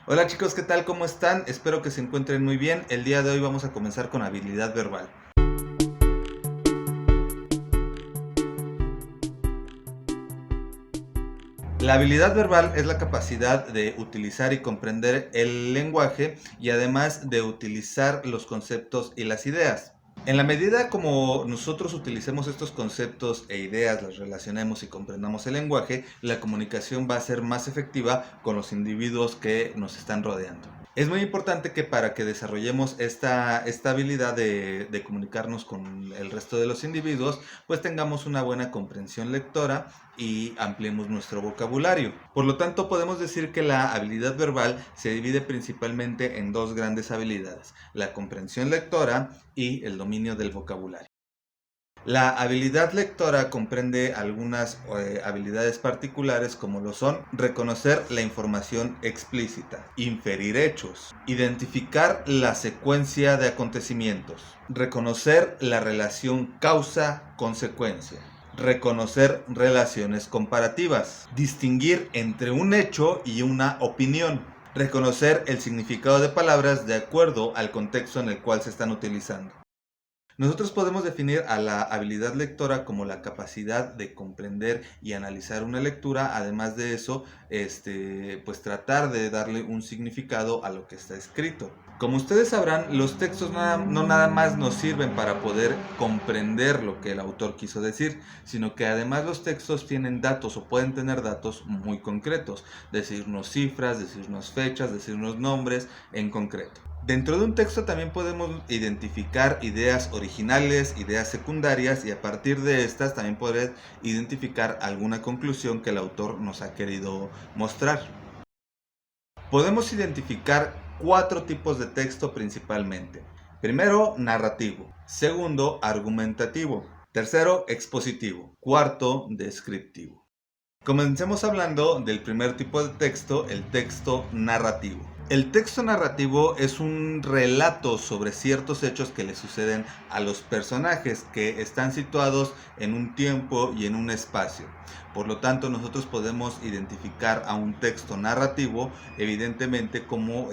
Hola chicos, ¿qué tal? ¿Cómo están? Espero que se encuentren muy bien. El día de hoy vamos a comenzar con habilidad verbal. La habilidad verbal es la capacidad de utilizar y comprender el lenguaje y además de utilizar los conceptos y las ideas. En la medida como nosotros utilicemos estos conceptos e ideas, los relacionemos y comprendamos el lenguaje, la comunicación va a ser más efectiva con los individuos que nos están rodeando. Es muy importante que para que desarrollemos esta habilidad de comunicarnos con el resto de los individuos, pues tengamos una buena comprensión lectora y ampliemos nuestro vocabulario. Por lo tanto, podemos decir que la habilidad verbal se divide principalmente en dos grandes habilidades: la comprensión lectora y el dominio del vocabulario. La habilidad lectora comprende algunas habilidades particulares como lo son reconocer la información explícita, inferir hechos, identificar la secuencia de acontecimientos, reconocer la relación causa-consecuencia, reconocer relaciones comparativas, distinguir entre un hecho y una opinión, reconocer el significado de palabras de acuerdo al contexto en el cual se están utilizando. Nosotros podemos definir a la habilidad lectora como la capacidad de comprender y analizar una lectura. Además de eso, pues tratar de darle un significado a lo que está escrito. Como ustedes sabrán, los textos no nada más nos sirven para poder comprender lo que el autor quiso decir, sino que además los textos tienen datos o pueden tener datos muy concretos, decirnos cifras, decirnos fechas, decirnos nombres en concreto. Dentro de un texto también podemos identificar ideas originales, ideas secundarias, y a partir de estas también poder identificar alguna conclusión que el autor nos ha querido mostrar. Podemos identificar cuatro tipos de texto principalmente. Primero, narrativo. Segundo, argumentativo. Tercero, expositivo. Cuarto, descriptivo. Comencemos hablando del primer tipo de texto, el texto narrativo. El texto narrativo es un relato sobre ciertos hechos que le suceden a los personajes, que están situados en un tiempo y en un espacio. Por lo tanto, nosotros podemos identificar a un texto narrativo evidentemente como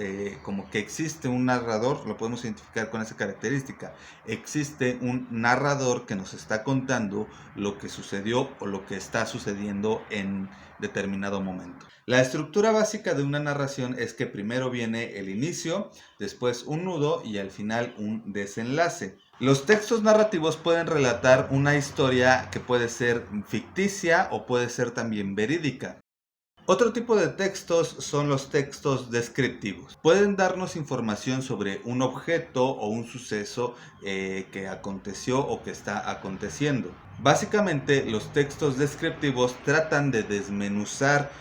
que existe un narrador. Lo podemos identificar con esa característica. Existe un narrador que nos está contando lo que sucedió o lo que está sucediendo en determinado momento. La estructura básica de una narración es que primero viene el inicio, después un nudo y al final un desenlace. Los textos narrativos pueden relatar una historia que puede ser ficticia o puede ser también verídica. Otro tipo de textos son los textos descriptivos. Pueden darnos información sobre un objeto o un suceso que aconteció o que está aconteciendo. Básicamente, los textos descriptivos tratan de desmenuzar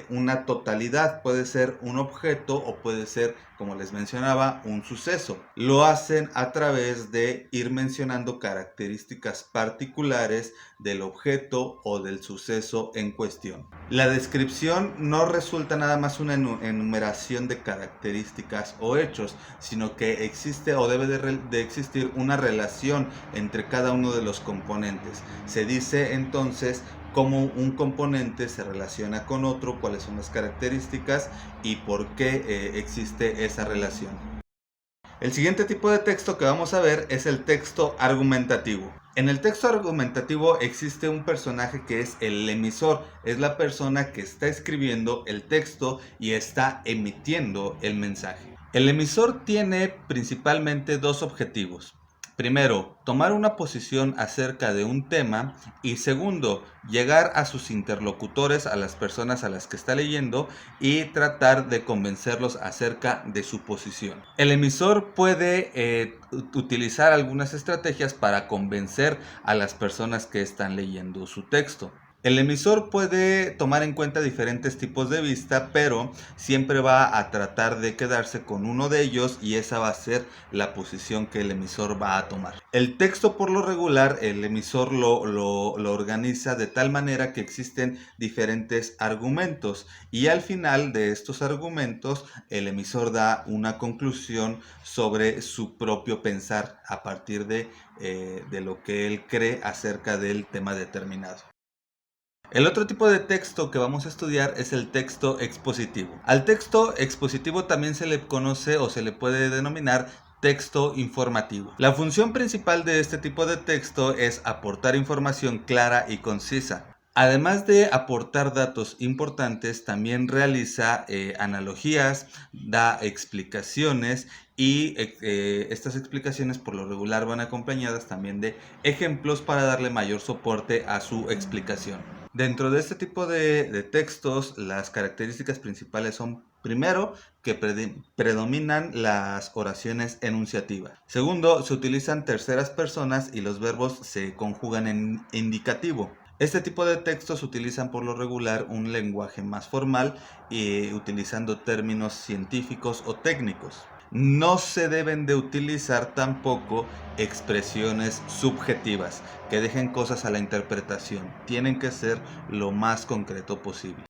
una totalidad. Puede ser un objeto o puede ser, como les mencionaba, un suceso. Lo hacen a través de ir mencionando características particulares del objeto o del suceso en cuestión. La descripción no resulta nada más una enumeración de características o hechos, sino que existe o debe de existir una relación entre cada uno de los componentes. Se dice entonces cómo un componente se relaciona con otro, cuáles son las características y por qué existe esa relación. El siguiente tipo de texto que vamos a ver es el texto argumentativo. En el texto argumentativo existe un personaje que es el emisor. Es la persona que está escribiendo el texto y está emitiendo el mensaje. El emisor tiene principalmente dos objetivos. Primero, tomar una posición acerca de un tema, y segundo, llegar a sus interlocutores, a las personas a las que está leyendo, y tratar de convencerlos acerca de su posición. El emisor puede utilizar algunas estrategias para convencer a las personas que están leyendo su texto. El emisor puede tomar en cuenta diferentes tipos de vista, pero siempre va a tratar de quedarse con uno de ellos, y esa va a ser la posición que el emisor va a tomar. El texto, por lo regular, el emisor lo organiza de tal manera que existen diferentes argumentos, y al final de estos argumentos el emisor da una conclusión sobre su propio pensar a partir de lo que él cree acerca del tema determinado. El otro tipo de texto que vamos a estudiar es el texto expositivo. Al texto expositivo también se le conoce o se le puede denominar texto informativo. La función principal de este tipo de texto es aportar información clara y concisa. Además de aportar datos importantes, también realiza analogías, da explicaciones y estas explicaciones por lo regular van acompañadas también de ejemplos para darle mayor soporte a su explicación. Dentro de este tipo de textos, las características principales son, primero, que predominan las oraciones enunciativas. Segundo, se utilizan terceras personas y los verbos se conjugan en indicativo. Este tipo de textos utilizan por lo regular un lenguaje más formal y utilizando términos científicos o técnicos. No se deben de utilizar tampoco expresiones subjetivas que dejen cosas a la interpretación. Tienen que ser lo más concreto posible.